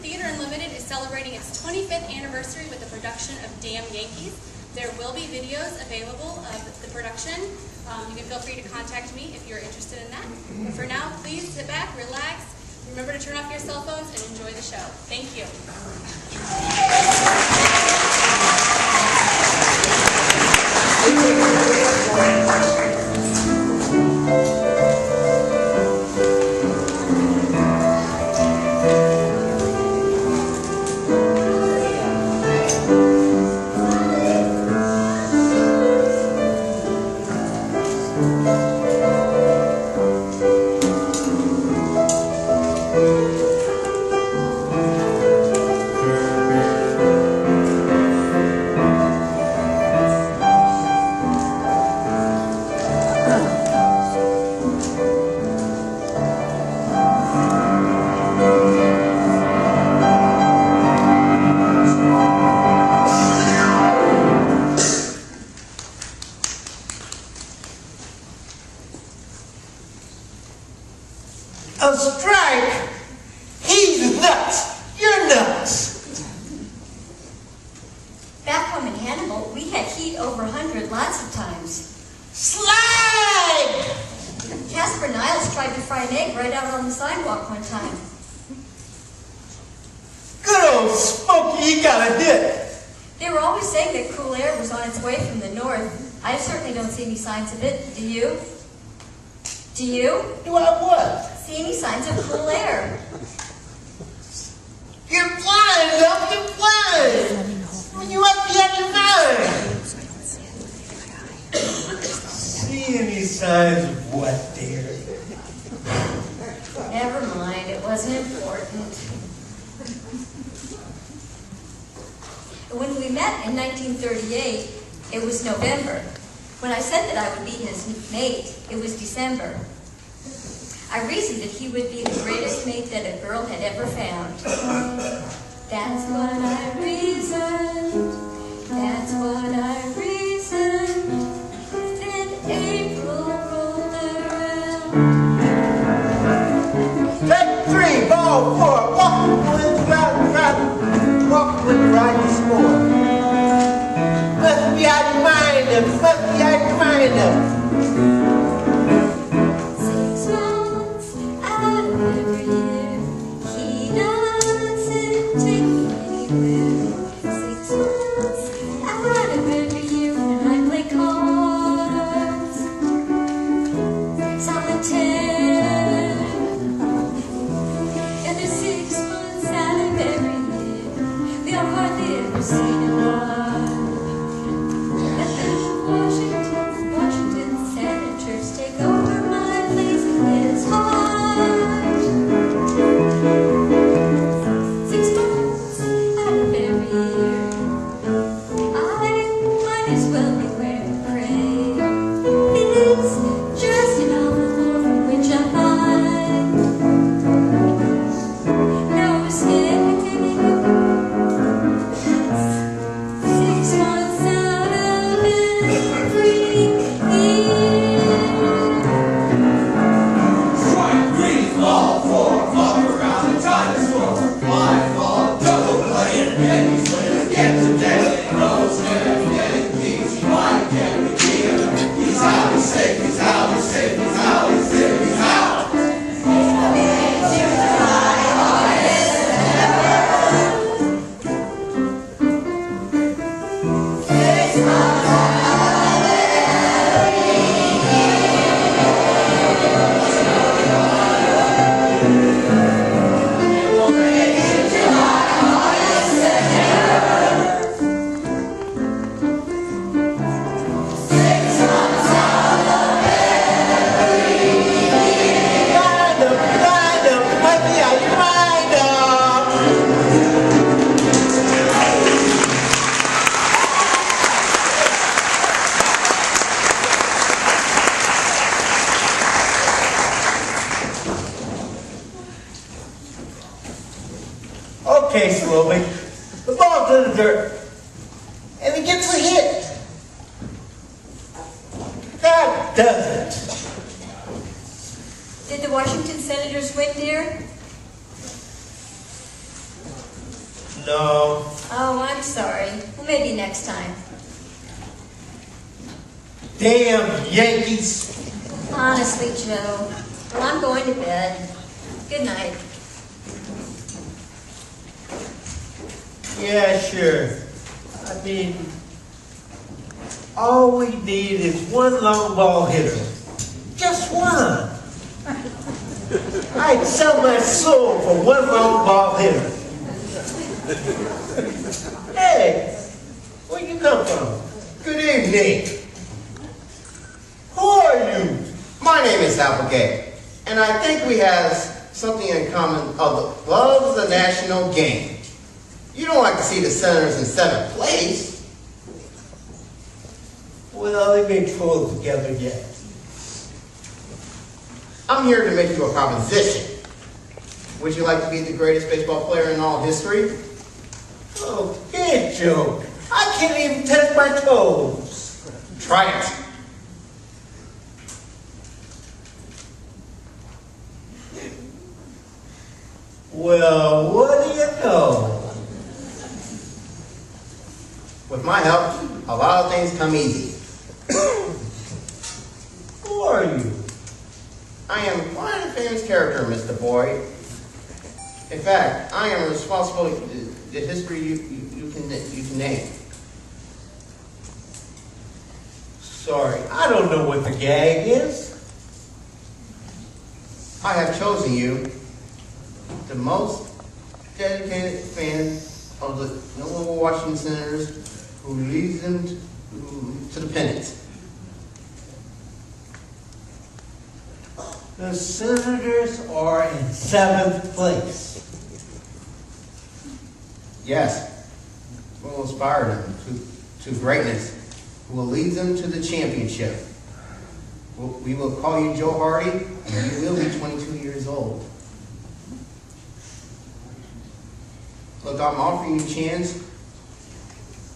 Theater Unlimited is celebrating its 25th anniversary with the production of Damn Yankees. There will be videos available of the production. You can feel free to contact me if you're interested in that. But for now, please sit back, relax, remember to turn off your cell phones, and enjoy the show. Thank you. A strike? He's nuts. You're nuts. Back home in Hannibal, we had heat over 100 lots of times. Slide! Casper Niles tried to fry an egg right out on the sidewalk one time. Good old Smokey, he got a hit. They were always saying that cool air was on its way from the north. I certainly don't see any signs of it. Do you? Do you? Do I what? See any signs of cool air? You're flying, Doc, you're flying. You must be out of your mind. See any signs of what, dear? Never mind, it wasn't important. When we met in 1938, it was November. When I said that I would be his mate, it was December. I reasoned that he would be the greatest mate that a girl had ever found. That's what I reasoned. That's what I reasoned. Then April rolled around. Take 3, ball 4, walk with right, walk with right to score. Must be out of your mind, must be out of your mind. 6 months out of every year, he doesn't take me anywhere. 6 months out of every year, I play cards, solitaire. And there's 6 months out of every year, we are hardly ever seen apart. Washington senators take over my place in his heart. 6 months out of every year, I might as well be wearing gray. It's just an envelope from which I find no escape. 6 months out of every year. Strike 3, ball 4, walk around the dinosaur. 5 ball, double playing, Yankees winning again today. Those damn Yankees, why can't we beat him? He's out, he's safe, he's out, he's safe, he's out, he's safe, he's out. Okay, Slowly. The ball's in the dirt. And he gets a hit. God does it. Did the Washington Senators win, dear? No. Oh, I'm sorry. Well, maybe next time. Damn Yankees. Honestly, Joe. Well, I'm going to bed. Good night. Yeah, sure. I mean, all we need is one long ball hitter. Just one. I'd sell my soul for one long ball hitter. Hey, where you come from? Good evening. Who are you? My name is Applegate, and I think we have something in common of love the national game. You don't like to see the Senators in seventh place. Well, they may troll together yet. I'm here to make you a proposition. Would you like to be the greatest baseball player in all history? Oh, big joke. I can't even touch my toes. Try it. Well, what do you know? With my help, a lot of things come easy. Who are you? I am quite a famous character, Mr. Boyd. In fact, I am responsible for the history you can name. Sorry, I don't know what the gag is. I have chosen you the most dedicated fan of the New England Washington Senators who leads them to the pennant. The Senators are in 7th place. Yes, we will inspire them to greatness, who will lead them to the championship. We will call you Joe Hardy, and you will be 22 years old. Look, I'm offering you a chance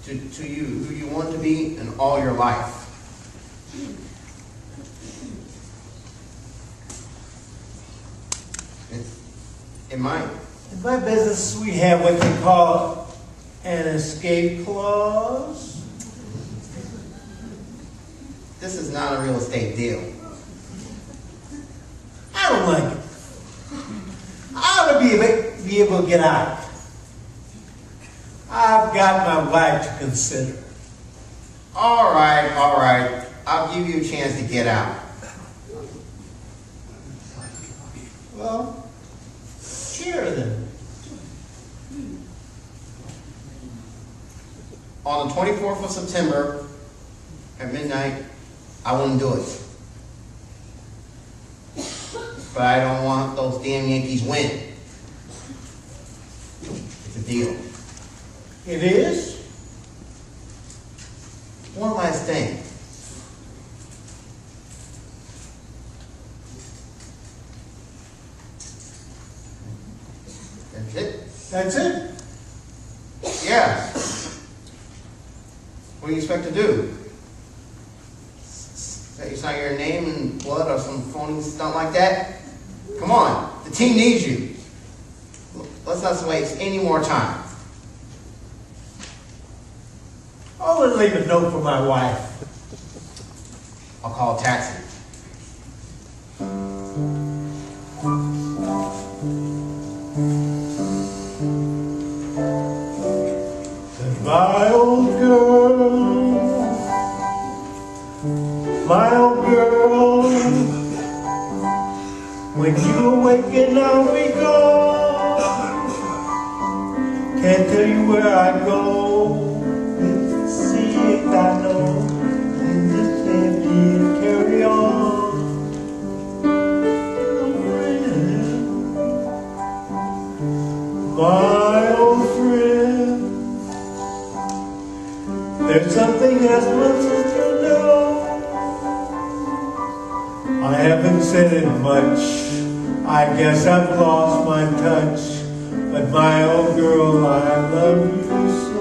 to you who you want to be in all your life. In my business, we have what they call an escape clause. This is not a real estate deal. I don't like it. I ought to be able to get out. I've got my wife to consider. All right. I'll give you a chance to get out. Well, cheer then. On the 24th of September at midnight, I wouldn't do it. But I don't want those damn Yankees win. It's a deal. It is? One last thing. That's it? That's it? Yeah. What do you expect to do? Say you sign your name in blood or some phony stuff like that? Come on, the team needs you. Let's not waste any more time. I would leave a note for my wife. I'll call a taxi. My old girl, when you awaken, I'll be gone. Can't tell you where I go. See if I know. And just heavy and carry on. My old friend, there's something I want you to know. I haven't said it much. I guess I've lost my touch. But my old girl, I love you so.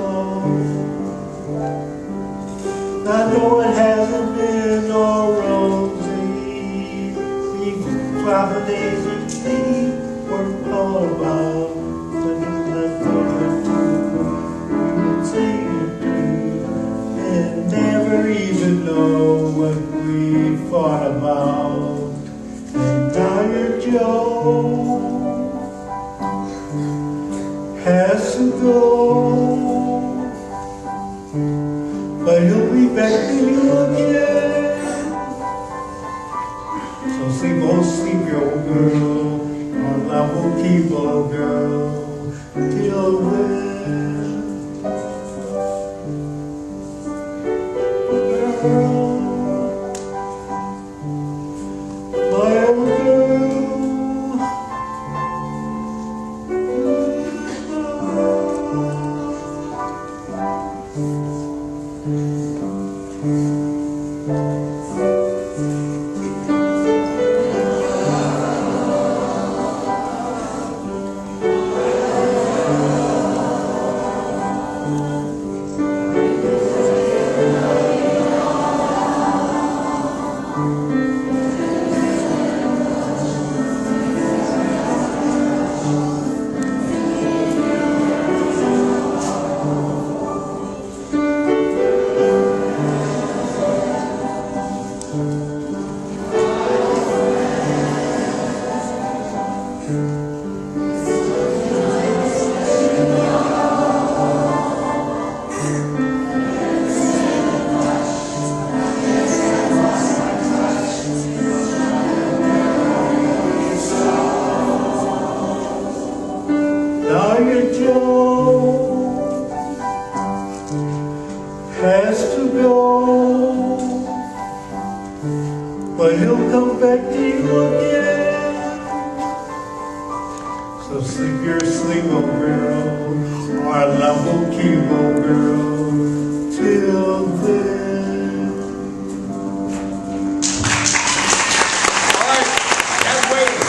I know it hasn't been all rosy. These 12 days you see were all about when you left over to has to go, but he'll be back to you again. So sleep, oh sleep, your old girl, our love will keep, oh girl, till when? My old girl, has to go, but he'll come back to you again. So sleep your sleep, oh girl, our love will keep, oh girl, till then. All right, that's waiting.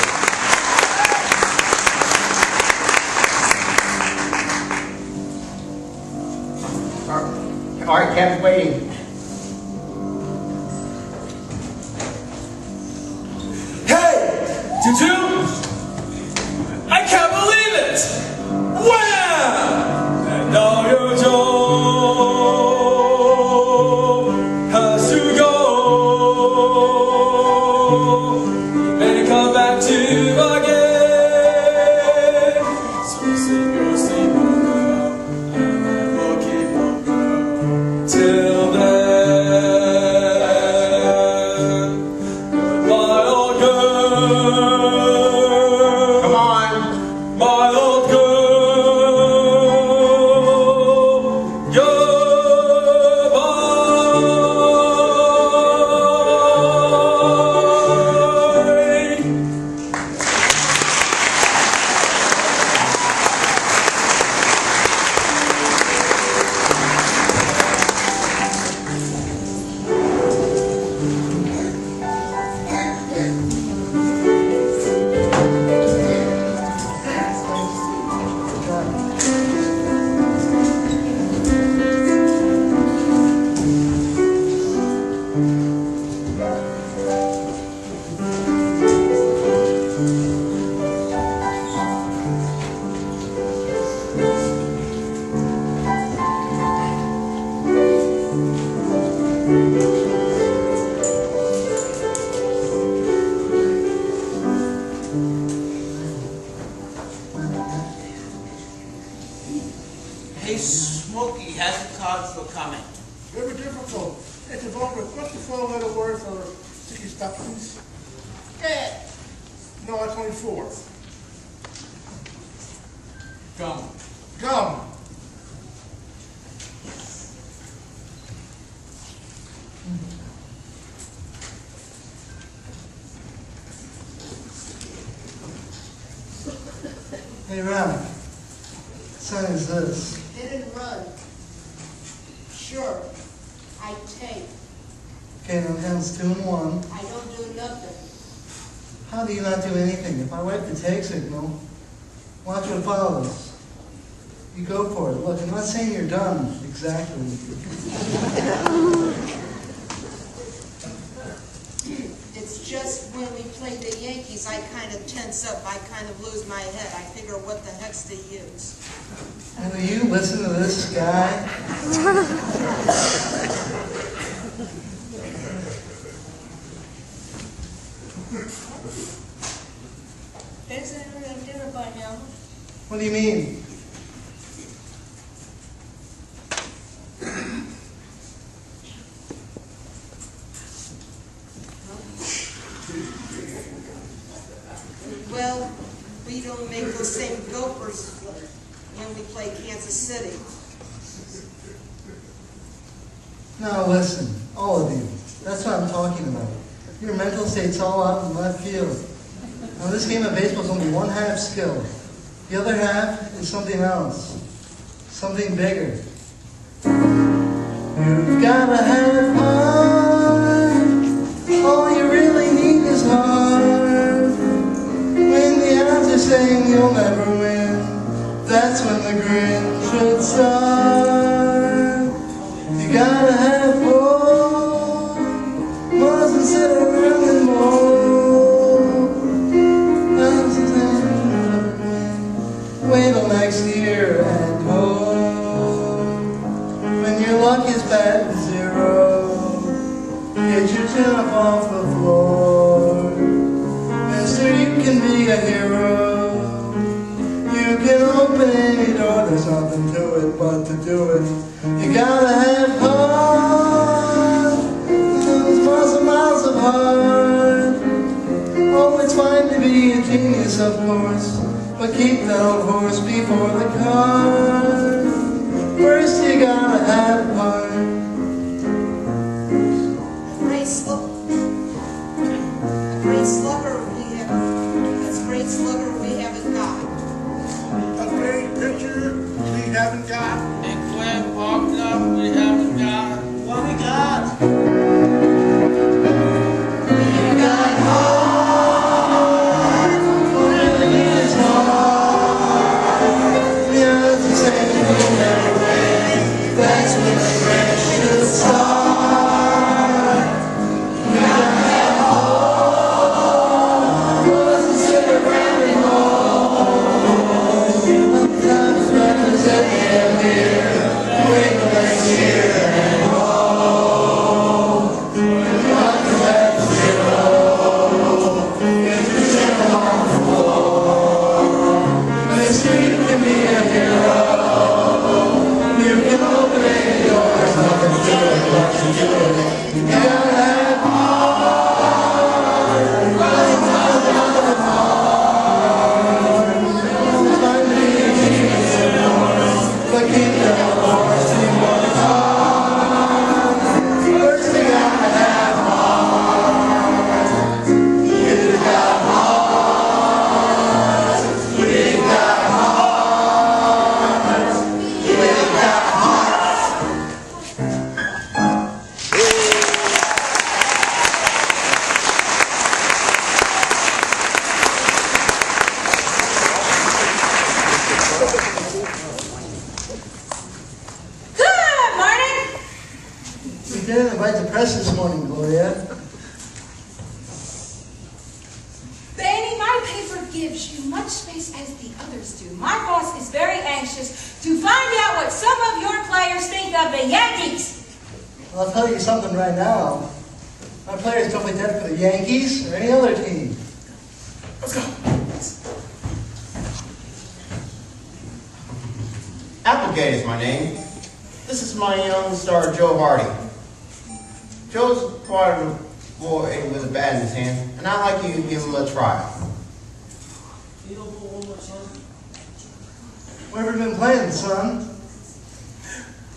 All right, Captain Waiting. Hey, Tutu! I can't believe it! Wow! And now your Joe has to go. May come back to you again. So sleep your sleep, oh girl, and I will keep on girl till then. Goodbye, old girl. Come on. My old girl, goodbye. Hey, Smokey, how's the cards for coming? Very difficult. It's involved with what's the 4-letter word for sticky stockings? Good. No, it's only 4. Gum. Gum. Hey, Ralph. What sign is this? Hit and run. Sure, I take. Okay, now counts 2 and 1. I don't do nothing. How do you not do anything? If I wipe the take signal, watch what follows. You go for it. Look, I'm not saying you're done exactly. It's just when we play the Yankees, I kind of tense up. I kind of lose my head. I figure what the heck's the use? And will you listen to this guy? This said we had dinner by now. What do you mean? Well, we don't make those same gophers when we play Kansas City. Now listen, all of you. That's what I'm talking about. Your mental state's all out in left field. Now this game of baseball is only one half skill. The other half is something else. Something bigger. You've gotta have heart. All you really need is heart. When the odds are saying you'll never win, that's when the grin should start. You gotta have hope. Mustn't sit around and mope. Wait till next year and hope. When your luck is bad to zero, get your chin up off the floor. Mister, you can be a hero. You can open any door, there's nothing to it but to do it. You gotta have heart. Those miles of heart. Oh, it's fine to be a genius, of course, but keep that old horse before the cart. First you gotta have heart. Great slugger we haven't got. A great pitcher we haven't got. And Glenn Faulkner, we haven't got. What we got? We got Heart. What really is heart. The odds are saying you'll never win. That's when the grin should start. You gotta have heart. Mustn't sit around and mope. Sometimes friends at the end here. Wait till next year and hope. Your luck is at zero. Get your chin on the floor. Mister, you can be a hero. You can open any door. There's nothing to it but to do it. You gotta have heart. Running miles and miles of heart. It's fine to be a genius, of course, but keep that horse before the cart. First you gotta have heart. You got heart. We got heart. We got heart. Good morning. We didn't invite the press this morning, Gloria. Benny, my paper gives you much space as the others do. My boss is very anxious to find out what some of your players think of the Yankees. I'll tell you something right now. Our players don't play dead for the Yankees or any other team. Let's go. Applegate is my name. This is my young star, Joe Hardy. Joe's quite a boy with a bat in his hand, and I'd like you to give him a try. Where have you been playing, son?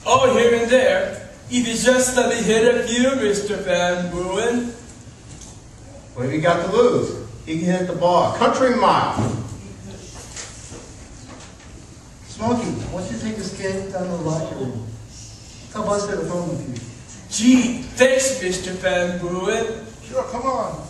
Oh, here and there. If you just let me hit a few, Mr. Van Buren. What have you got to lose? He can hit the ball a country mile. Smokey, why don't you take this kid down to the locker room? Tell Buster to phone with you. Gee, thanks, Mr. Van Buren. Sure, come on.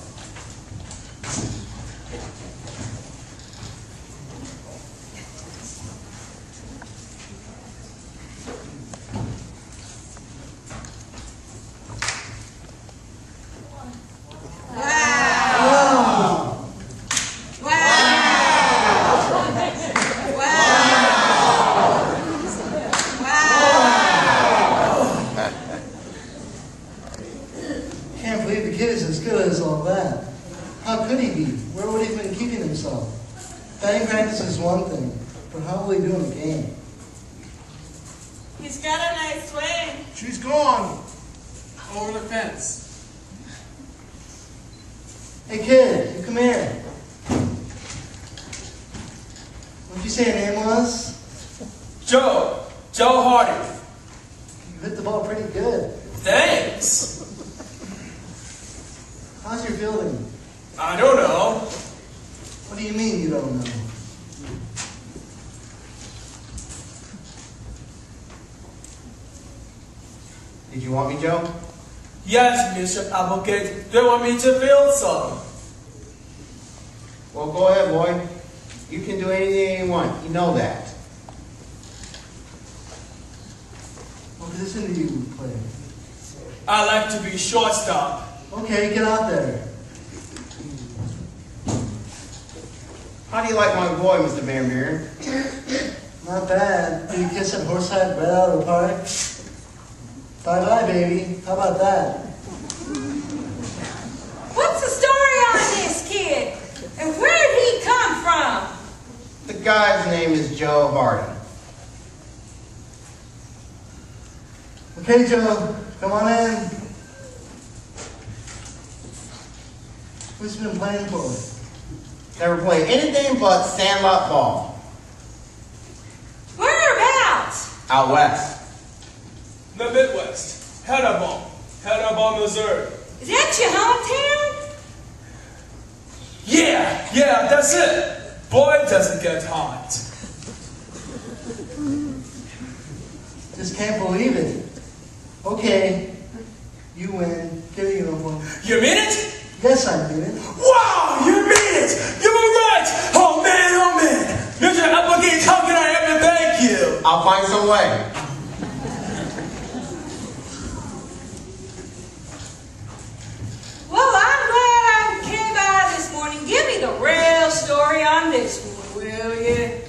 Can't believe the kid is as good as all that. Batting practice is one thing, but how will he do in the game? He's got a nice swing. She's gone. Over the fence. Hey kid, you come here. What'd you say your name was? Joe Hardy. You hit the ball pretty good. Thanks. How's your fielding? I don't know. What do you mean you don't know? Did you want me, Joe? Yes, Mr. Applegate. They want me to field some. Well, go ahead, boy. You can do anything you want. You know that. What position do you play? I like to be shortstop. Okay, get out there. How do you like my boy, Mr. Van Buren? Not bad. Did you kiss that horsehide right out of the park? Bye-bye, baby. How about that? What's the story on this kid? And where did he come from? The guy's name is Joe Hardy. Okay, Joe, come on in. Who's been playing for? Never played anything but sandlot ball. Whereabouts? Out west. The Midwest. Hannibal, Missouri. Is that your hometown? Yeah, that's it. Boy, does it get hot. Just can't believe it. Okay, you win. Get a uniform. You mean it? Yes, I mean it. Wow, you mean it! You were right! Oh man! Mr. Applegate, how can I ever thank you? I'll find some way. Well, I'm glad I came by this morning. Give me the real story on this one, will you?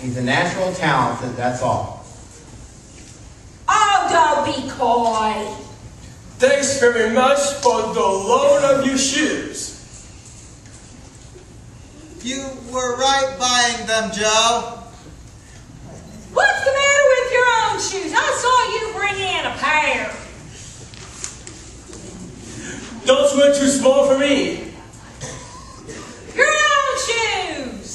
He's a natural talent, that's all. Oh, don't be coy. Thanks very much for the loan of your shoes. You were right buying them, Joe. What's the matter with your own shoes? I saw you bring in a pair. Those were too small for me. Your own shoes.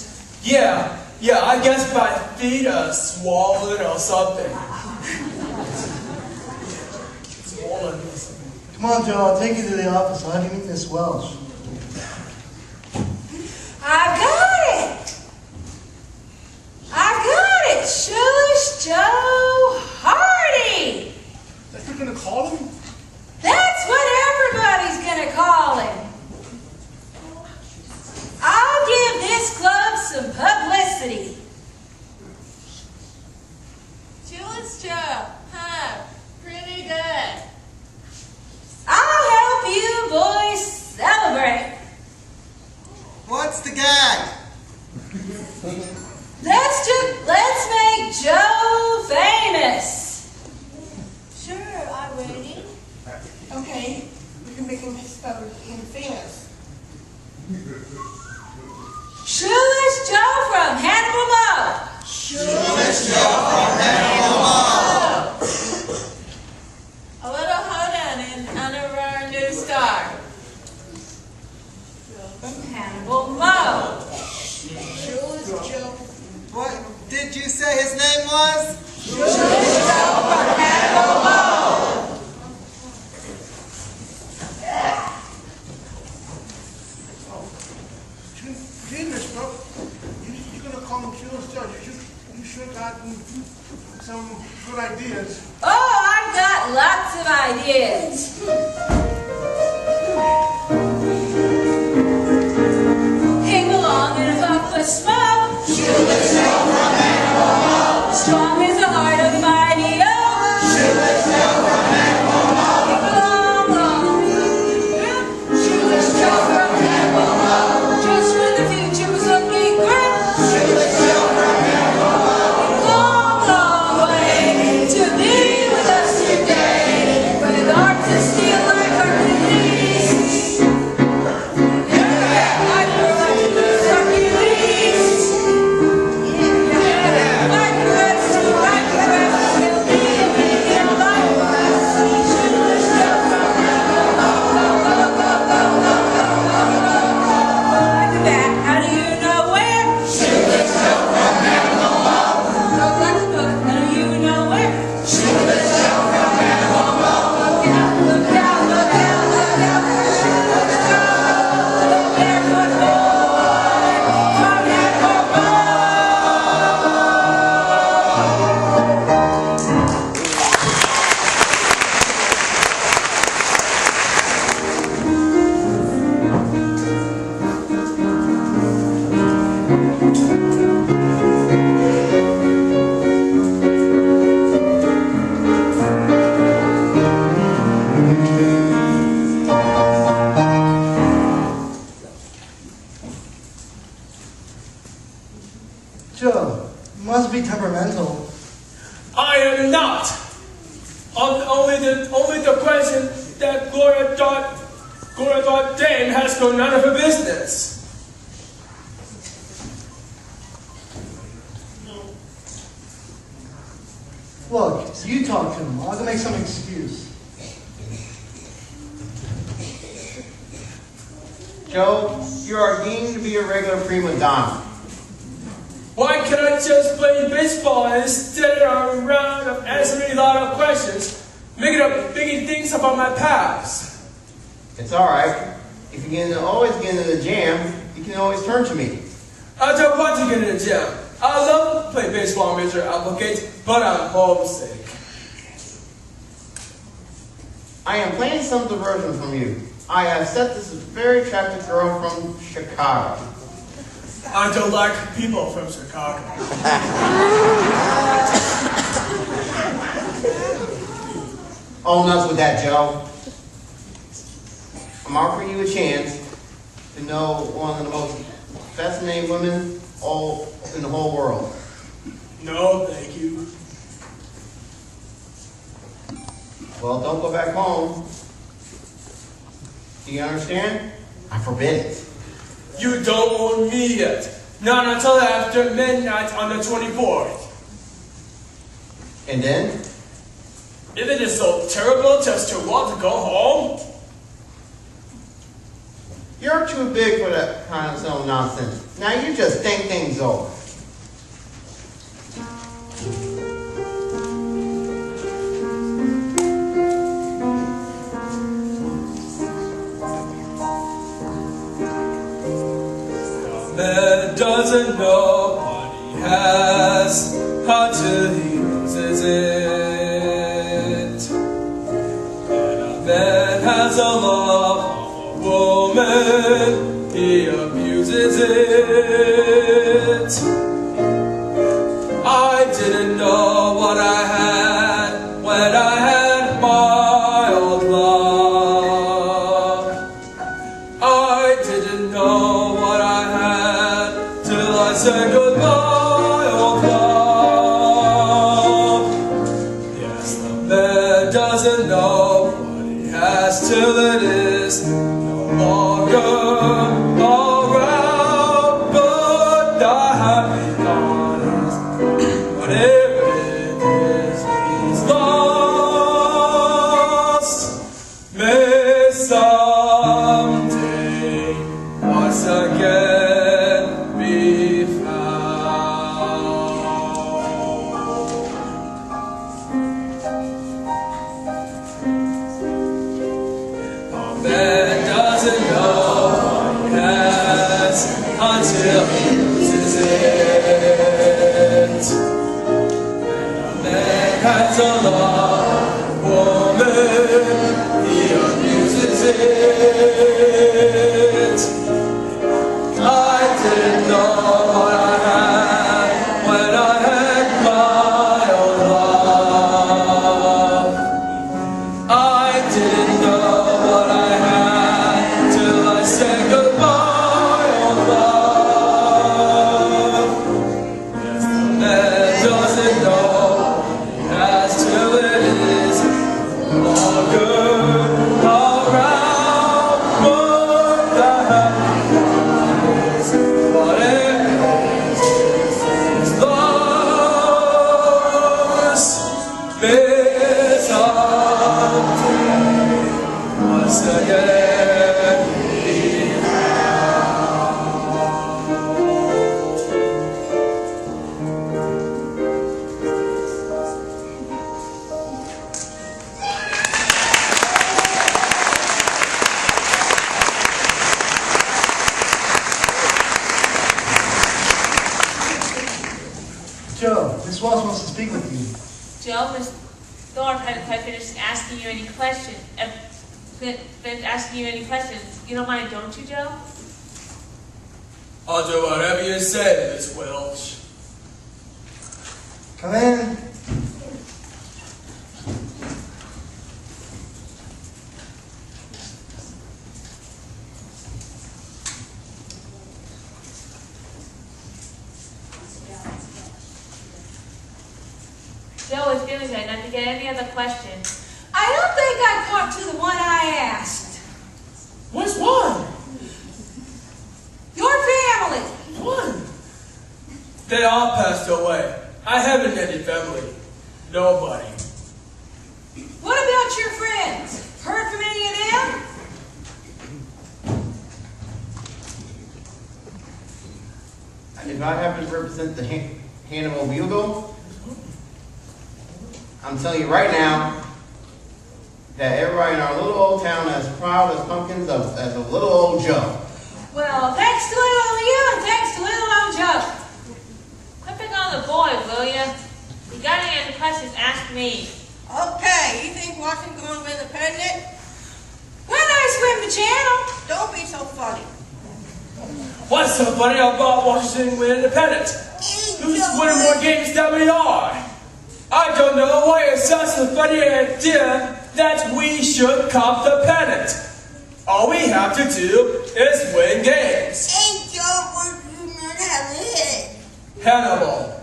Yeah, I guess my feet are swollen or something. Swollen or something. Come on, Joe, I'll take you to the office. I'll have you meet Miss Welsh. I got it. Shush Joe Hardy. That you're gonna call him? That's what everybody's gonna call him. I'll give this club some publicity. Jules Joe, huh? Pretty good. I'll help you boys celebrate. What's the gag? Let's make Joe famous. Sure, I'm ready. Okay, we can make him famous. Shoeless Joe from Hannibal Mo. Shoeless Joe from Hannibal Mo. A little hoedown in honor of our new star. From Hannibal Mo. Jules Joe. What did you say his name was? Shoeless Joe from Hannibal Mo. Genius, bro. You're gonna call him Jules Joe. You sure got some good ideas. Oh, I've got lots of ideas. Hang along in a puff of smoke. Shoeless Joe from Hannibal Mo. Strong as the heart of a mighty oak. Shoeless Joe from Hannibal Mo. Long, long. Shoeless Joe from Hannibal Mo. Just when the future was looking grim. Shoeless Joe from Hannibal Mo. Long, long way to be with us today. With hearts of steel like our Joe, you must be temperamental. I am not. Only the question that Gloria thought Dame has gone none of her business. Look, you talk to him. I'll go make some excuse. Joe, you are deemed to be a regular prima donna. Why can't I just play baseball instead of a round of answering a lot of questions, making things about my past? It's all right. If you always get into the jam, you can always turn to me. I don't want to get in the jam. I love to play baseball, Mr. Applegate, but I'm homesick. I am planning some diversion from you. I have set this very attractive girl from Chicago. I don't like people from Chicago. Oh, nuts with that, Joe. I'm offering you a chance to know one of the most fascinating women all in the whole world. No, thank you. Well, don't go back home. Do you understand? I forbid it. You don't own me yet. Not until after midnight on the 24th. And then? If it is so terrible just to want to go home, You're too big for that kind of some nonsense. Now you just think things over. man doesn't know what he has until he loses it. And a man has a love of a woman, he abuses it. I didn't know what I had when I had my old love. I didn't know what I had till I said goodbye, old love. Yes, the man doesn't know what he has till it is no longer around, but I have gone his whatever it is he's lost. May someday once again be found. A man doesn't know what he has until he loses it. And a man has a love woman, he abuses it. I didn't know what I had when I had my own love. I didn't know what I had till I said goodbye, old love. Yes, the man doesn't know what he has till it is no longer around, but that is what it is lost. May someday once again be Joe, Miss Walsh wants to speak with you. Joe, Miss Thorpe hadn't quite finished asking you any questions. You don't mind, don't you, Joe? I'll do whatever you say, Miss Welch. Come in. was doing today, not to get any other questions. I don't think I caught to the one I asked. Which one? Your family. One. They all passed away. I haven't any family. Nobody. What about your friends? Heard from any of them? If I happen to represent the Hannibal Bugle, I'm telling you right now that everybody in our little old town is as proud as pumpkins as a little old Joe. Well, thanks to little old you and thanks to little old Joe. Quit picking on the boy, will ya? You got any other questions, ask me. Okay, you think Washington's going to win the pennant? When I swim the channel. Don't be so funny. What's so funny about Washington winning the pennant? Who's winning more games than we are? I don't know why it's such a funny idea that we should cop the pennant. All we have to do is win games. Hey, Joe, what do you not have a hit? Hannibal.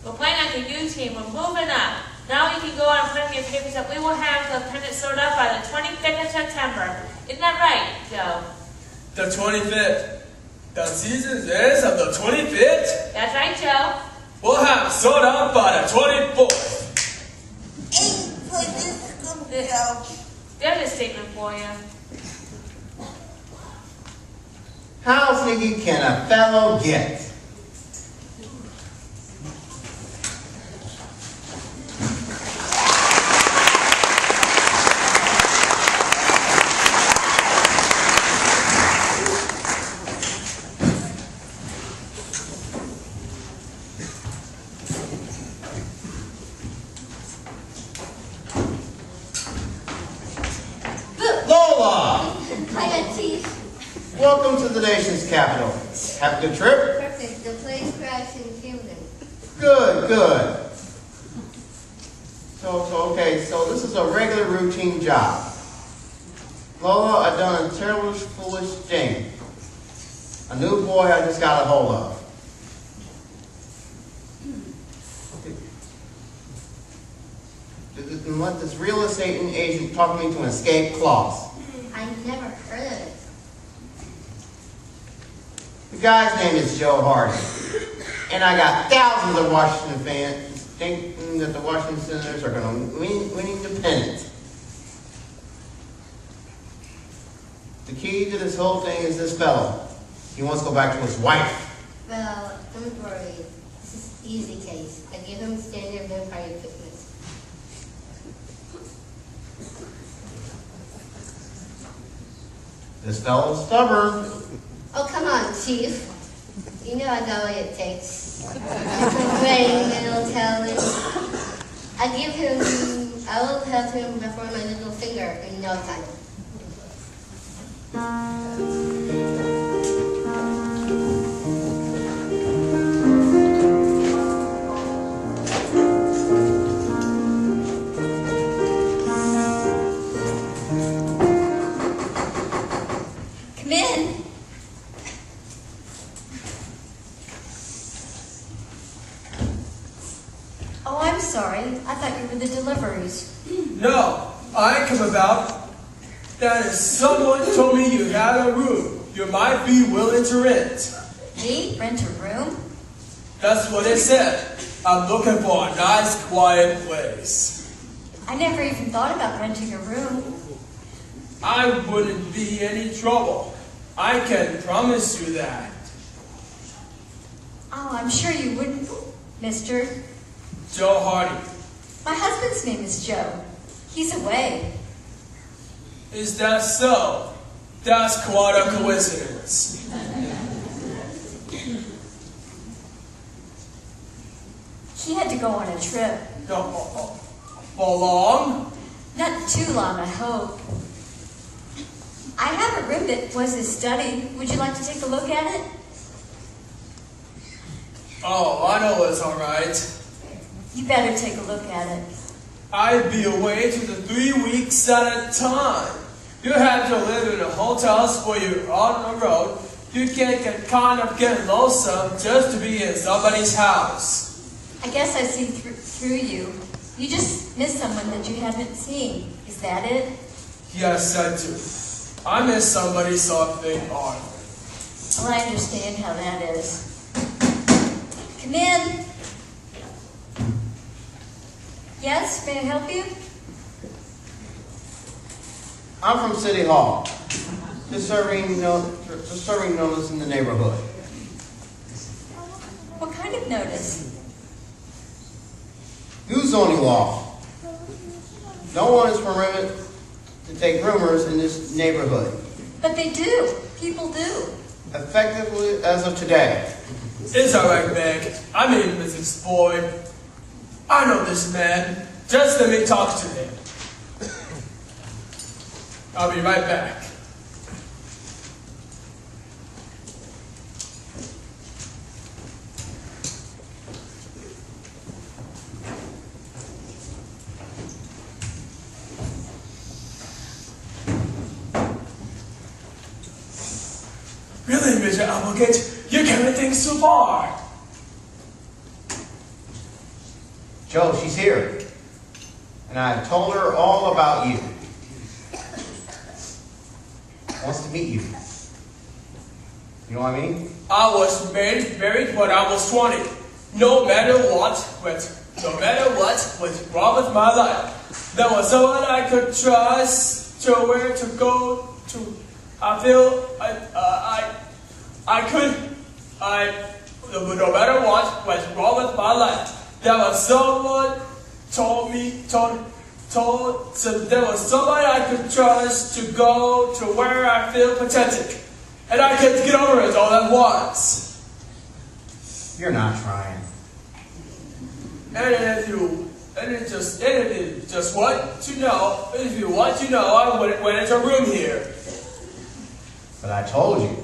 We're playing like a U team. We're moving up. Now you can go on and print your papers that we will have the pennant sorted out by the 25th of September. Isn't that right, Joe? The 25th. The season ends on the 25th? That's right, Joe. We'll have it sold out by the 24th. Hey, put this scoop, Joe. There's a statement for you. How sneaky can a fellow get? Lola! I got teeth. Welcome to the nation's capital. Have a good trip? Perfect. The plane crashed in Camden. Good, good. So this is a regular routine job. Lola, I've done a terrible, foolish thing. A new boy I just got a hold of. And let this real estate agent talk me to an escape clause. I never heard of it. The guy's name is Joe Hardy. And I got thousands of Washington fans thinking that the Washington Senators are going to win the pennant. The key to this whole thing is this fellow. He wants to go back to his wife. Well, don't worry. This is an easy case. I give him standard vampire fitness. This fellow's stubborn. Oh, come on, Chief. You know I got what it takes. Waiting, middle, telling. I will help him before my little finger in no time. Come in. Oh, I'm sorry. I thought you were the deliveries. No, I come about that if someone told me you had a room you might be willing to rent. Me? Rent a room? That's what it said. I'm looking for a nice, quiet place. I never even thought about renting a room. I wouldn't be any trouble. I can promise you that. Oh, I'm sure you wouldn't, mister. Joe Hardy. My husband's name is Joe. He's away. Is that so? That's quite a coincidence. He had to go on a trip. For long? Not too long, I hope. I have a room that was his study. Would you like to take a look at it? Oh, I know it's all right. You better take a look at it. I'd be away to the 3 weeks at a time. You have to live in a hotel where you're on the road. You can get kind of get lonesome just to be in somebody's house. I guess I see through you. You just missed someone that you haven't seen. Is that it? Yes, I do. I miss somebody, something, or Well, I understand how that is. Come in. Yes, may I help you? I'm from City Hall. Just serving notice in the neighborhood. What kind of notice? New zoning law. No one is permitted to take rumors in this neighborhood. But they do. People do. Effectively as of today. It's alright, Meg. I mean, Mrs. Boyd. I know this man. Just let me talk to him. I'll be right back. Really, Mr. Applegate, you're carrying things too far. Joe, she's here. And I told her all about you. Wants to meet you. You know what I mean? I was married when I was 20. No matter what was wrong with my life, there was someone I could trust to where to go to. I feel no matter what was wrong with my life, there was someone there was someone I could trust to go to where I feel pathetic. And I can't get over it all at once. You're not trying. And if you just want to know, if you want to know, I went into a room here. But I told you.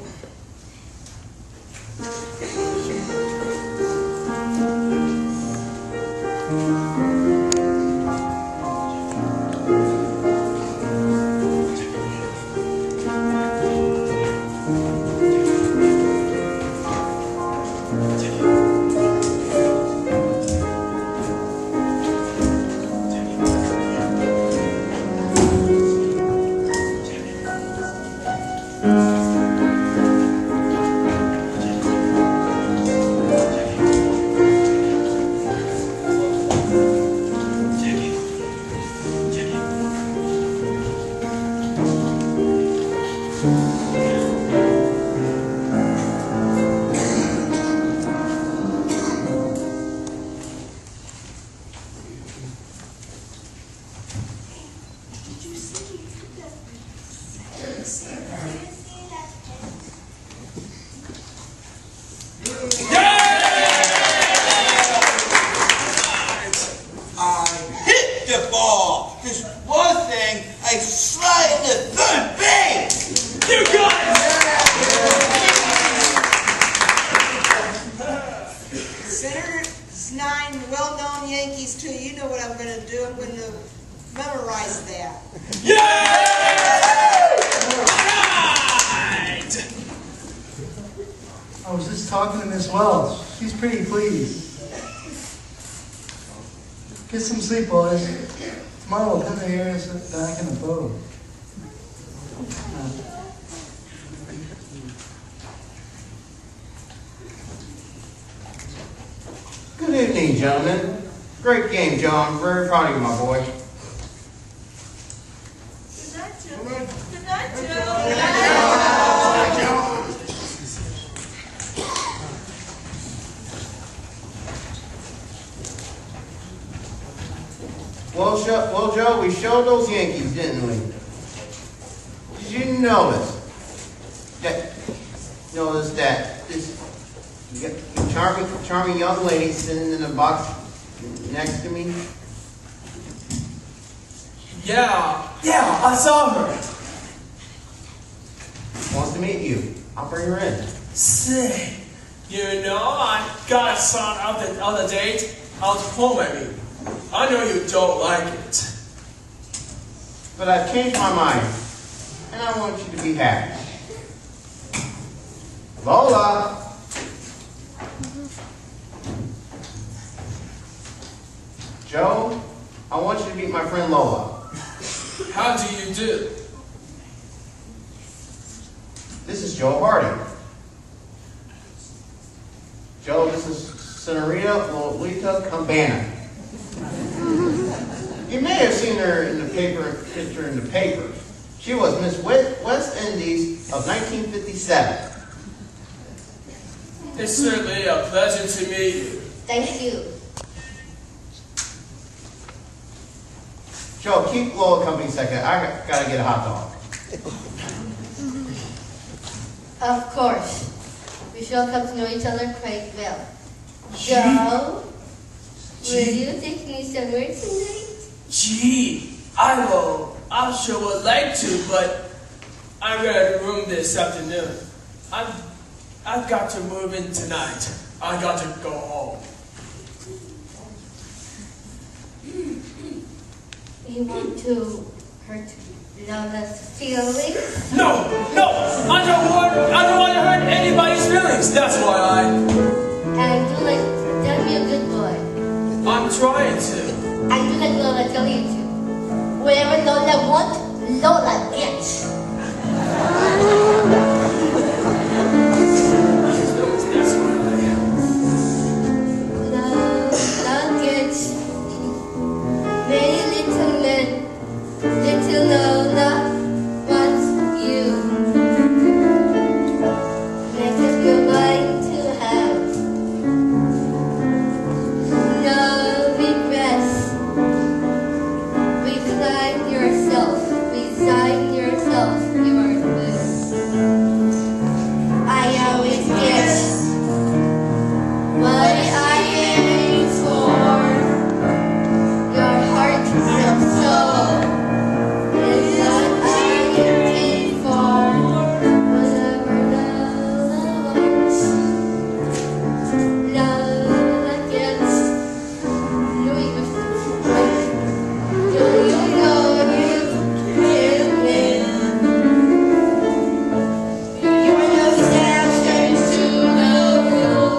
There's 9 well-known Yankees too. You know what I'm going to do. I'm going to memorize that. I was just talking to Miss Wells. She's pretty pleased. Get some sleep, boys. Tomorrow we'll pin the ears back in the boat. Good evening, gentlemen. Great game, Joe. I'm very proud of you, my boy. Good night, Joe. Good night, Joe. Well, Joe, we showed those Yankees, didn't we? Did you notice that this charming young lady sitting in the box next to me? Yeah, I saw her. Wants to meet you. I'll bring her in. Say, you know, I got a son on the date out home at me. I know you don't like it. But I've changed my mind, and I want you to be happy. Lola! Joe, I want you to meet my friend Lola. How do you do? This is Joe Hardy. Joe, this is Senorita Lolita Campana. You may have seen her in the picture in the paper. She was Miss West Indies of 1957. It's certainly a pleasure to meet you. Thank you. Joe, keep Lola company a second. I gotta get a hot dog. Of course. We shall come to know each other quite well. Joe, will you take me somewhere tonight? Gee, I sure would like to, but I rented a room this afternoon. I've got to move in tonight. I got to go home. You want to hurt Lola's feelings? No! I don't want to hurt anybody's feelings. That's why And do like, tell me a good boy. I'm trying to. And do like Lola tell you to. Whatever Lola wants, Lola gets. Lola gets many little men. Little Lola wants you. Make up your mind to have no regrets. Resign yourself. You are good. I always get what I aim for. Your heart and soul is what I aim for. Whatever Lola wants, Lola gets. Do you know you can win? Your love turns to no rule.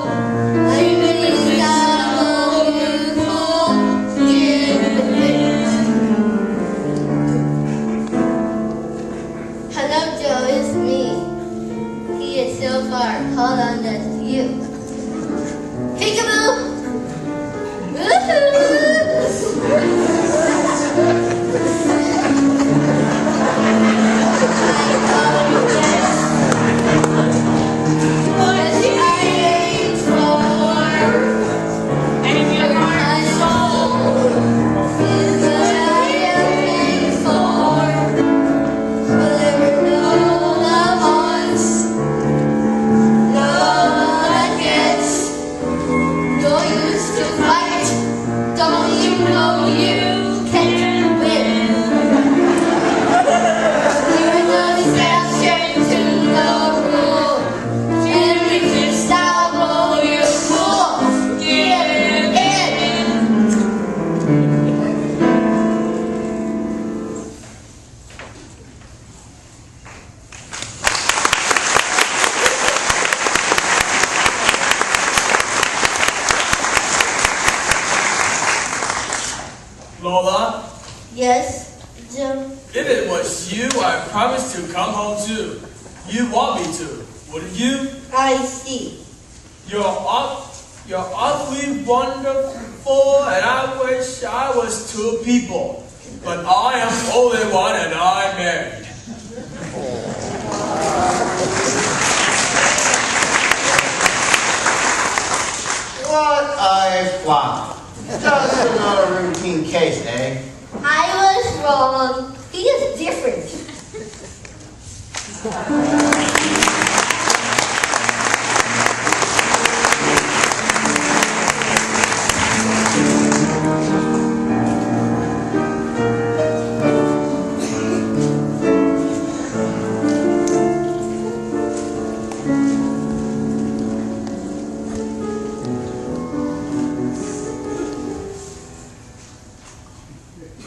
Everybody's all you pull. Give it. Hello, Joe, it's me. He is so far. Hold on, that's you. Peekaboo! Lola, Yes, Joe. if it was you, I promised to come home too. You want me to, wouldn't you? I see. You're utterly wonderful, and I wish I was two people. But I am only one, and I'm married. What a flop. Just another routine case, eh? I was wrong. He is different.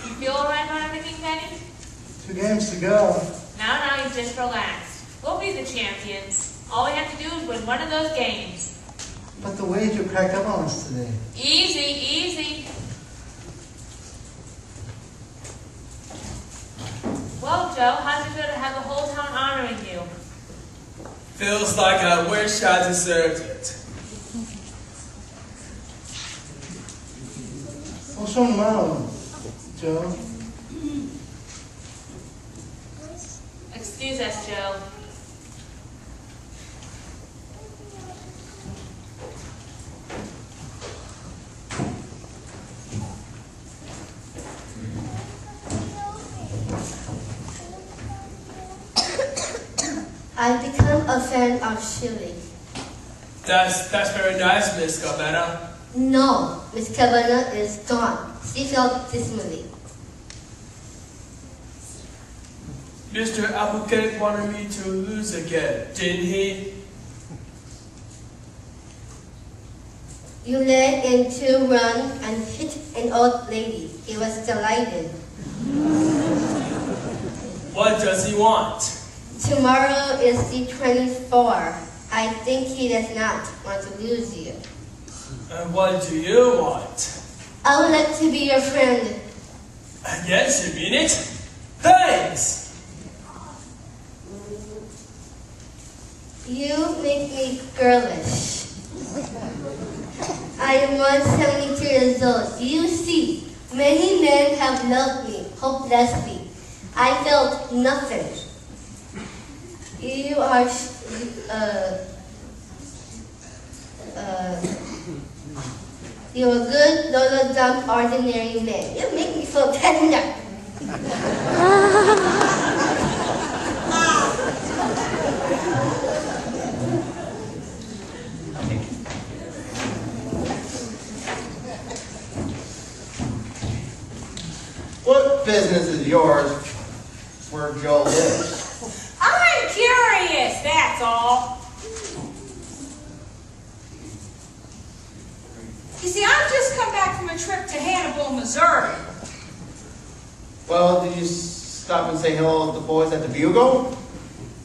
You feel alright about everything, Penny? 2 games to go. Now, you just relax. We'll be the champions. All we have to do is win one of those games. But the wager cracked up on us today. Easy. Joe. How's it feel to have the whole town honoring you? Feels like I wish I deserved it. What's on the matter, Joe? Excuse us, Joe. I've become a fan of Shirley. That's very nice, Miss Cabana. No, Miss Cabana is gone. She felt dismally. Mr. Applegate wanted me to lose again, didn't he? You led in 2 runs and hit an old lady. He was delighted. What does he want? Tomorrow is the 24th. I think he does not want to lose you. And what do you want? I would like to be your friend. Yes, you mean it? Thanks! You make me girlish. I am 172 years old. You see, many men have loved me hopelessly. I felt nothing. You are, you're a good, little, dumb, ordinary man. You make me feel tender. What business is yours where Joe lives? I'm curious, that's all. You see, I've just come back from a trip to Hannibal, Missouri. Well, did you stop and say hello to the boys at the Bugle?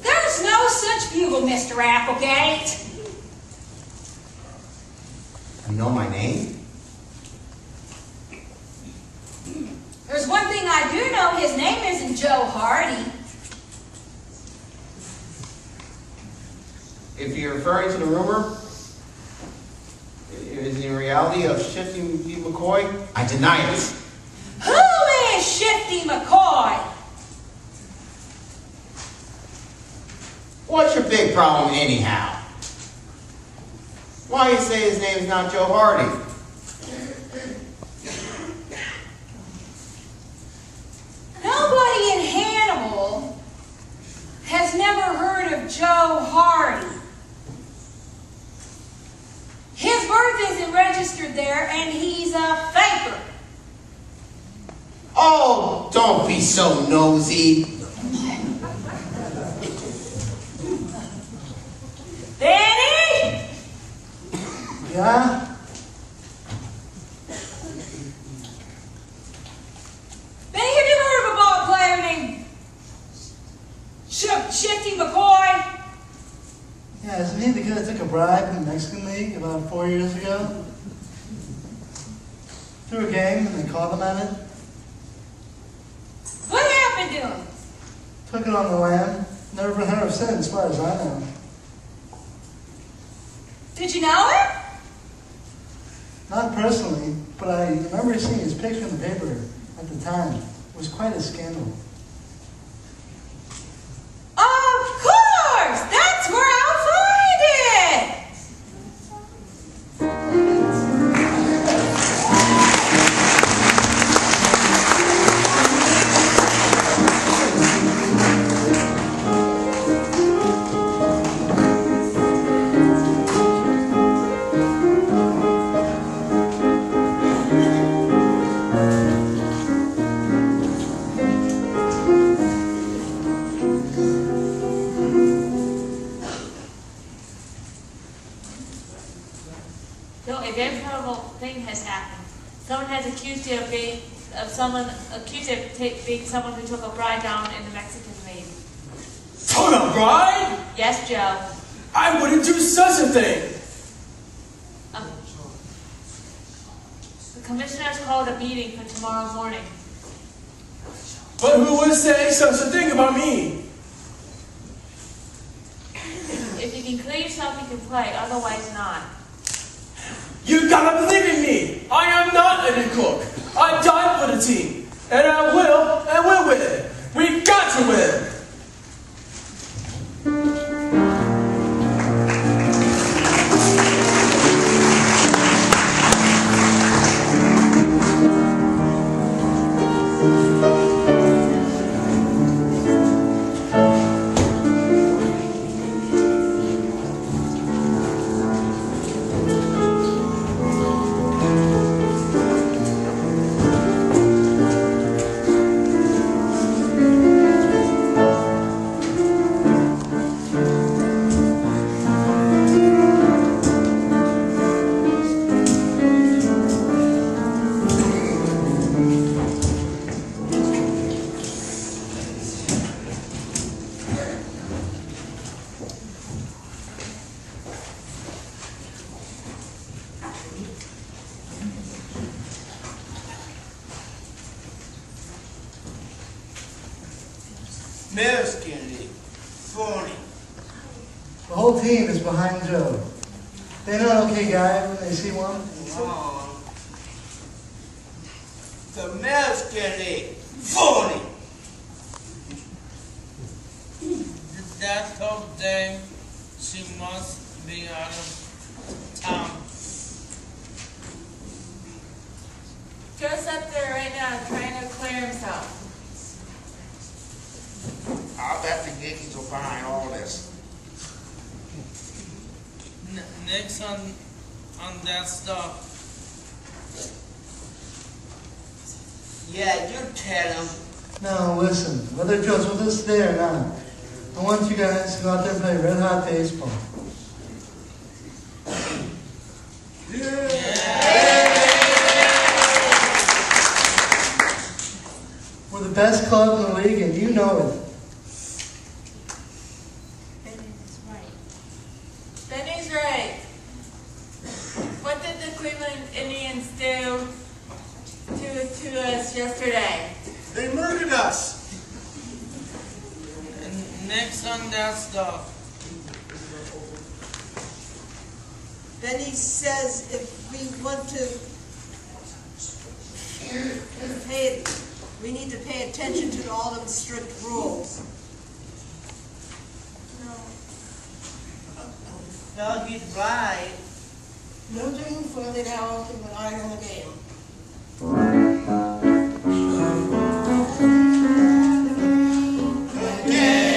There's no such bugle, Mr. Applegate. You know my name? There's one thing I do know, his name isn't Joe Hardy. If you're referring to the rumor, is in reality of Shifty McCoy, I deny it. Who is Shifty McCoy? What's your big problem anyhow? Why you say his name is not Joe Hardy? Nobody in Hannibal has never heard of Joe Hardy. His birth isn't registered there, and he's a faker. Oh, don't be so nosy. Benny? Yeah? Benny, have you heard of a ball player named Shifty McCoy? Yeah, isn't he the guy that took a bribe in the Mexican League about 4 years ago? Threw a game and they caught him at it. What happened to him? Took it on the lam. Never been heard of since, as far as I know. Did you know him? Not personally, but I remember seeing his picture in the paper at the time. It was quite a scandal. Of course! That's where I'll find it! No, a very terrible thing has happened. Someone has accused you of being someone who took a bride down in the Mexican League. Took a bride? Yes, Joe. I wouldn't do such a thing. The commissioners called a meeting for tomorrow morning. But who would say such a thing about me? If you can clean yourself, you can play. Otherwise, not. You gotta believe in me. I am not a new cook. I died for the team. And I will, and we'll win. We got to win. Miss Kennedy, phony. The whole team is behind Joe. They know an okay guy when they see one. Come on. The Miss Kennedy, phony. That whole day, she must be out of town. Joe's up there right now trying to clear himself. I'll bet the Yankees will behind all this. Next on that stuff. Yeah, you tell him. No, listen. Whether Joe's with us today or not, I want you guys to go out there and play red hot baseball. We're the best club in the league, and you know it. Benny's right. Benny's right. What did the Cleveland Indians do to us yesterday? They murdered us. And next on that stuff. Benny says if we want to we need to pay attention to all of the strict rules. No, he's right. No drinking further now until we're not in the game. Yeah.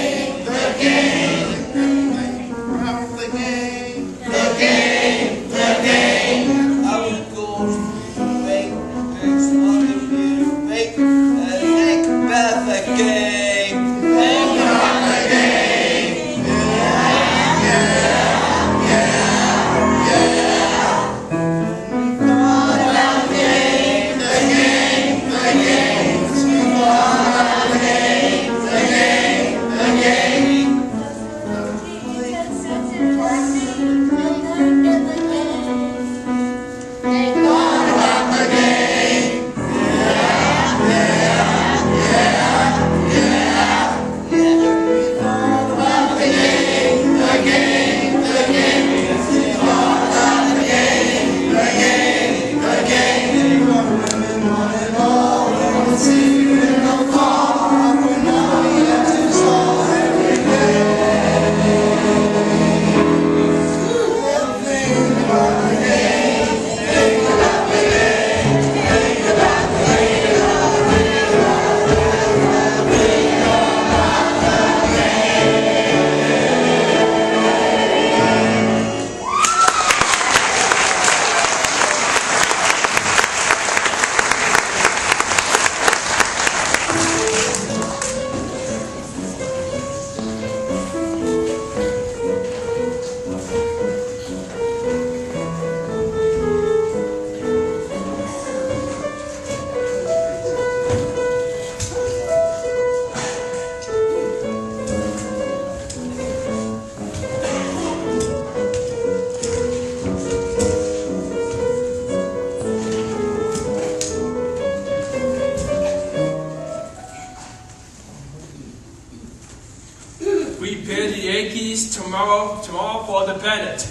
tomorrow for the pennant.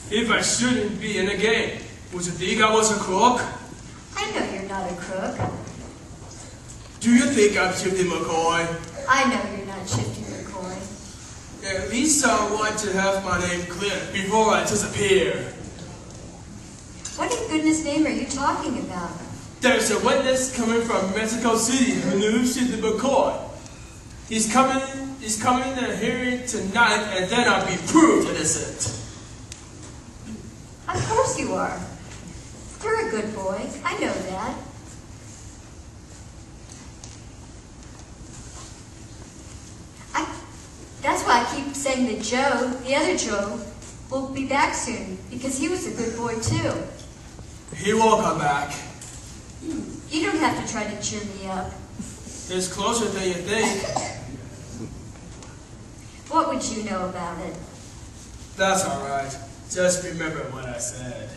If I shouldn't be in the game, would you think I was a crook? I know you're not a crook. Do you think I'm Shifty McCoy? I know you're not Shifty McCoy. At least I want to have my name clear before I disappear. What in goodness name are you talking about? There's a witness coming from Mexico City who knew Shifty McCoy. He's coming to hearing tonight, and then I'll be proved innocent. Of course you are. You're a good boy. I know that. That's why I keep saying that Joe, the other Joe, will be back soon, because he was a good boy too. He will come back. You don't have to try to cheer me up. It's closer than you think. What would you know about it? That's all right. Just remember what I said.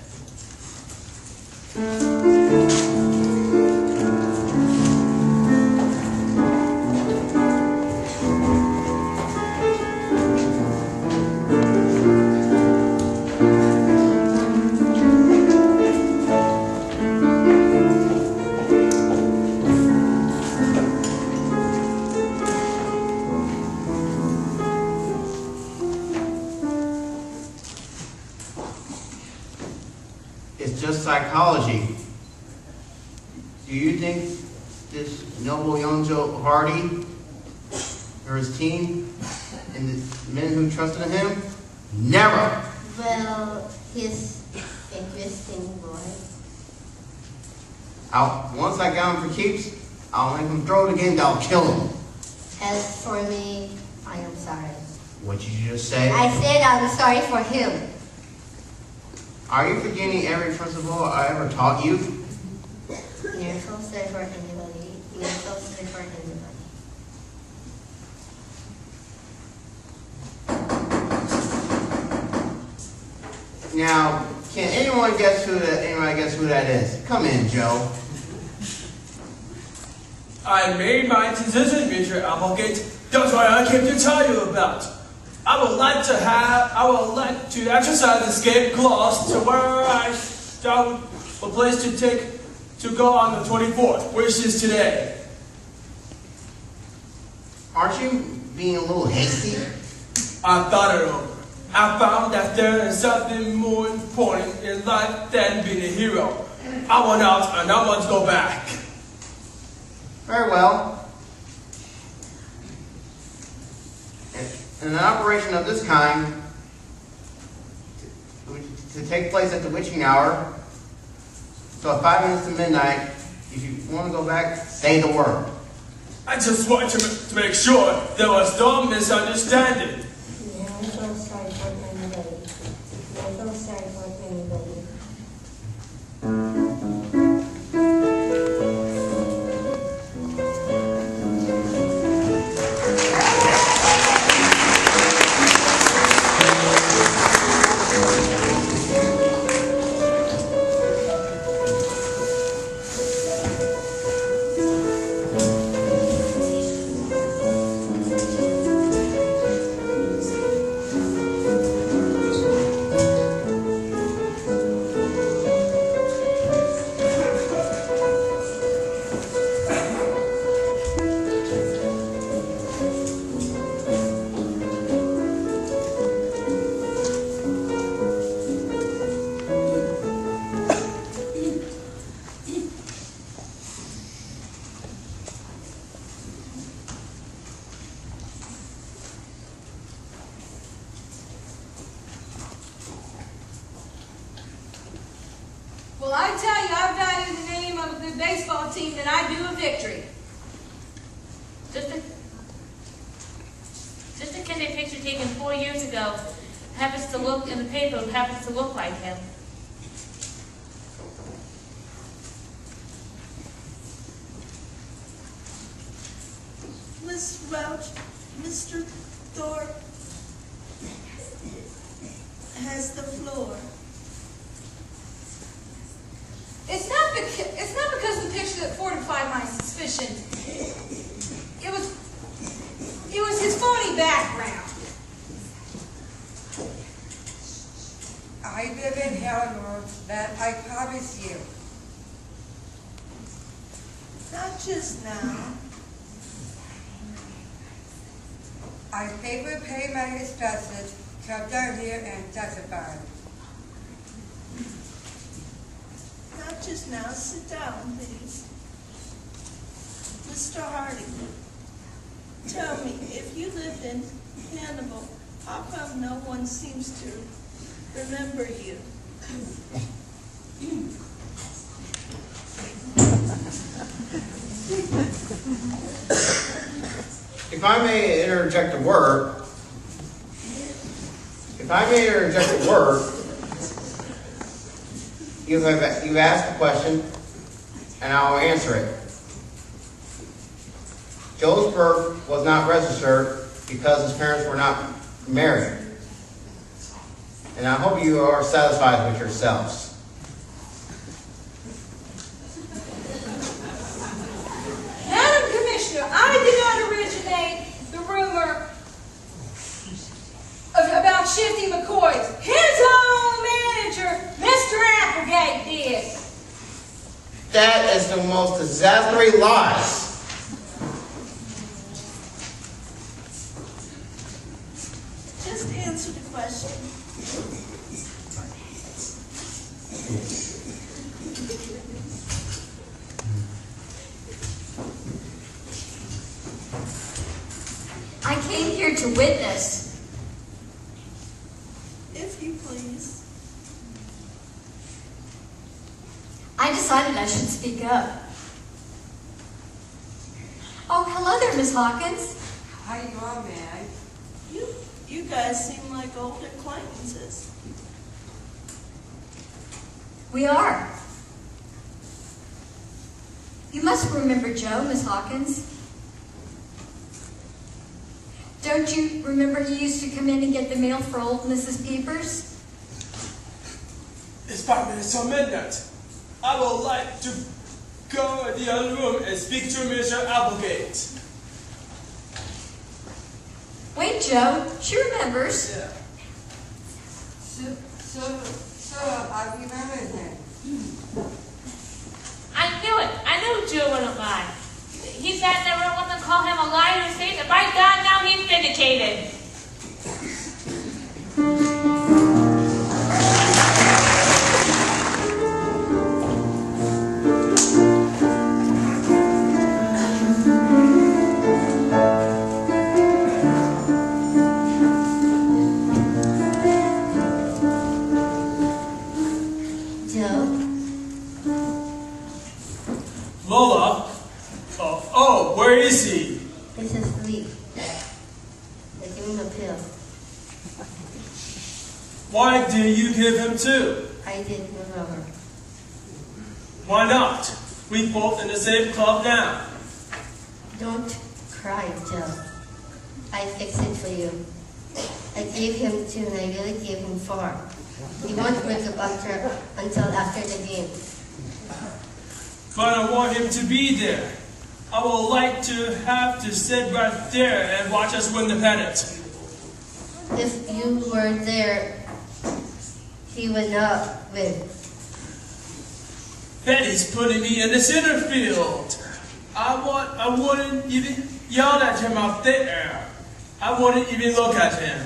It's just psychology. Do you think this noble young Joe Hardy or his team and the men who trusted in him? Never! Well, he's interesting boy. Once I got him for keeps, I'll make him throw it again, I'll kill him. As for me, I am sorry. What did you just say? I said I'm sorry for him. Are you forgetting every principle I ever taught you? You're so sorry for anybody. You're so sorry for anybody. Now, can anyone guess who that is? Come in, Joe. I made my decision, Mr. Applegate. That's what I came to tell you about. I would like to exercise the escape clause to where I found a place to go on the 24th, which is today. Aren't you being a little hasty? I thought it over. I found that there is something more important in life than being a hero. I went out and I want to go back. Very well. In an operation of this kind, to take place at the witching hour, so at 5 minutes to midnight, if you want to go back, say the word. I just want to make sure there was no misunderstanding. Yeah, I'm so sorry for anybody. I'm so sorry for anybody. Well, I tell you, I value the name of a good baseball team than I do a victory. Just a kid a picture taken 4 years ago happens to look in the paper, happens to look like him. Miss Welch, Mr. Thorpe has the floor. It's not because the picture that fortified my suspicion. It was his phony background. I live in Eleanor, that I promise you. Not just now. I paper pay my expenses, come down here and testify. Not just now. Sit down, please. Mr. Hardy, tell me, if you lived in Hannibal, how come no one seems to remember you? If I may interject a word, you've asked a question, and I'll answer it. Joe's birth was not registered because his parents were not married. And I hope you are satisfied with yourselves. Madam Commissioner, I did not originate the rumor about Shifty McCoy's. His own manager, Mr. Applegate, did. That is the most exasperating lies. Just answer the question. I came here to witness. If you please. I decided I should speak up. Oh, hello there, Miss Hawkins. How you are, man? You guys seem like old acquaintances. We are. You must remember Joe, Miss Hawkins. Don't you remember he used to come in and get the mail for old Mrs. Peepers? It's 5 minutes till midnight. I would like to go in the other room and speak to Mr. Applegate. Wait, Joe. She remembers. Yeah. So, I remember him. I knew it. I knew Joe wouldn't lie. He sat in the room with them, call him a liar to his face, and by God, now he's vindicated. Lola? Oh, where is he? He's asleep. I give him a pill. Why did you give him two? I did, remember. Why not? We both in the same club now. Don't cry, Joe. I fixed it for you. I gave him two and I really gave him four. He won't wake up until after the game. But I want him to be there. I would like to have to sit right there and watch us win the pennant. If you were there, he would not win. Betty's putting me in the center field. I wouldn't even yell at him out there. I wouldn't even look at him.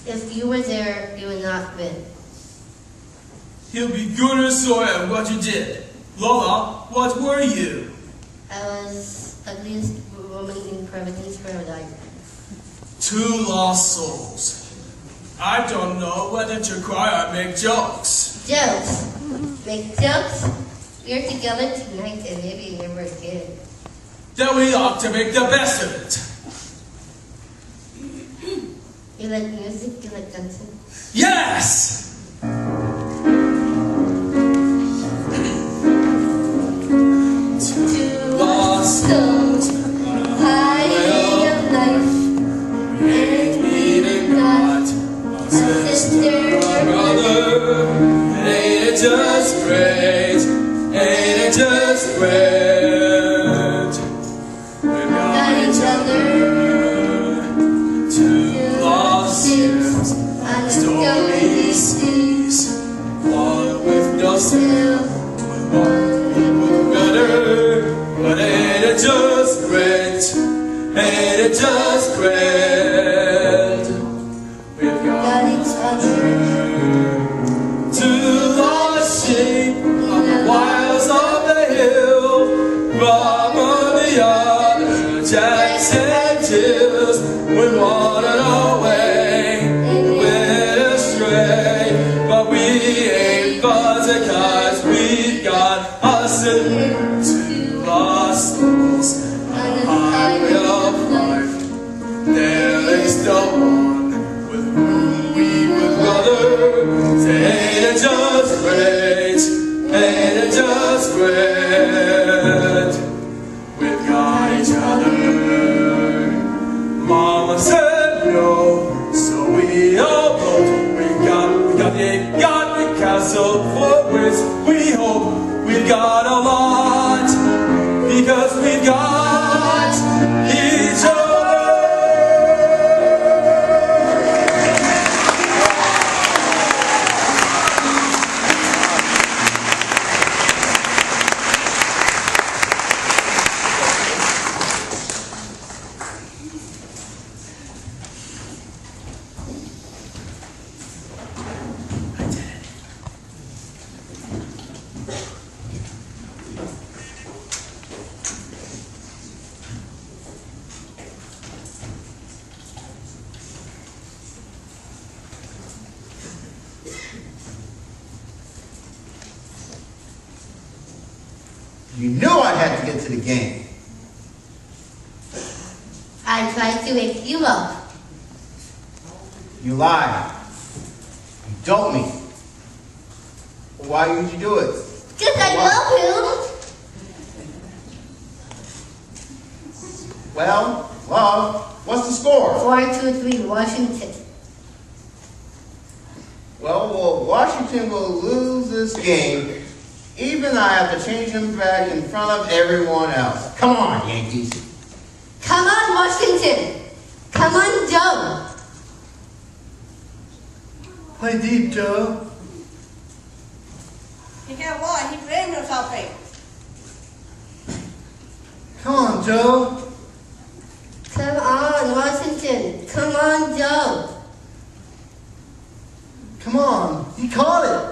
If you were there, you would not win. He'll be good or sore at what you did. Lola, what were you? I was ugliest woman in Providence, Rhode Island. Two lost souls. I don't know whether to cry or make jokes. Jokes. Make jokes? We're together tonight and maybe never again. Then we ought to make the best of it. You like music? You like dancing? Yes! Two lost souls on a highway of life. And we got a sister, a brother. Ain't it just great? Ain't it just great? We've got each other. Two lost ships, stormy seas. Ain't it just great? We've got each other. Two lost sheep on the wilds of the hill, from the other Jacks and Jills. We wanted away, went astray, but we ain't buzzing 'cause we've got us and two lost souls on the highway of life. There is no one with whom we would rather say, ain't it just great? Ain't it just great? We've got each other. Mama said no, so we all vote. We got the castle for which we hope. We've got a lot because we've got each other. You knew I had to get to the game. I tried to wake you up. You lied. You told me. Why would you do it? Because I love him. Well, love, what's the score? 4-2-3, Washington. Well, Washington will lose this game. Even I have to change him back in front of everyone else. Come on, Yankees. Come on, Washington. Come on, Joe. Play deep, Joe. He can't lie. He blamed himself. Come on, Joe. Come on, Washington. Come on, Joe. Come on. He caught it.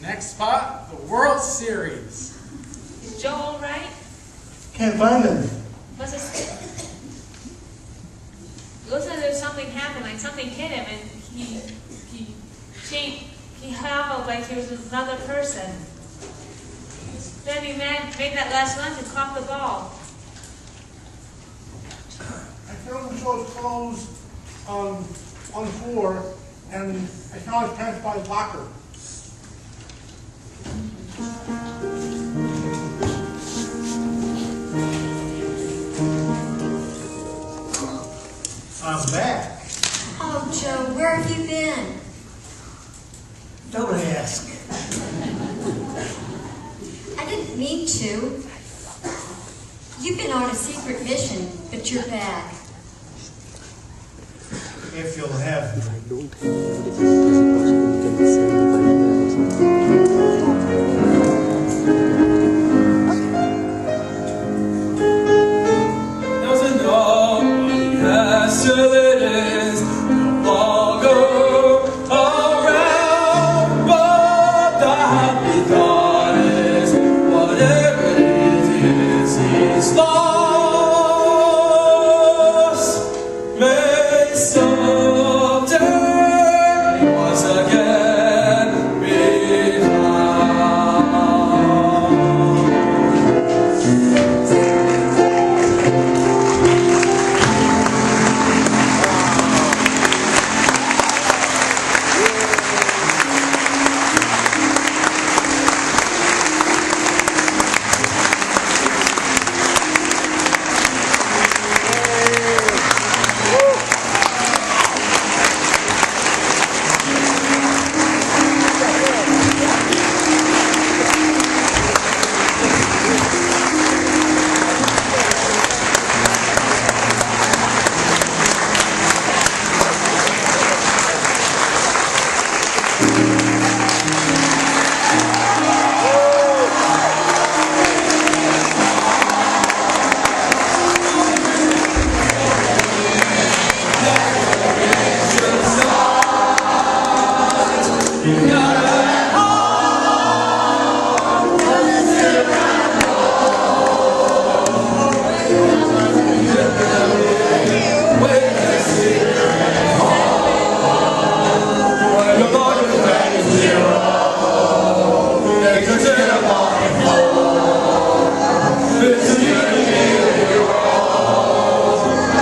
Next spot, the World Series. Is Joe all right? Can't find him. What's his... Looks like there's something happened, like something hit him, and he hobbled like he was another person. Then he made that last lunge and caught the ball. I found Joe's clothes on the floor, and I found his pants by his locker. I'm back. Oh, Joe, where have you been? Don't ask. I didn't mean to. You've been on a secret mission, but you're back. If you'll have me. Doesn't know what he has till it is no longer around, but the happy thought is whatever it is he's lost. May someday once again be found.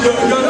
You're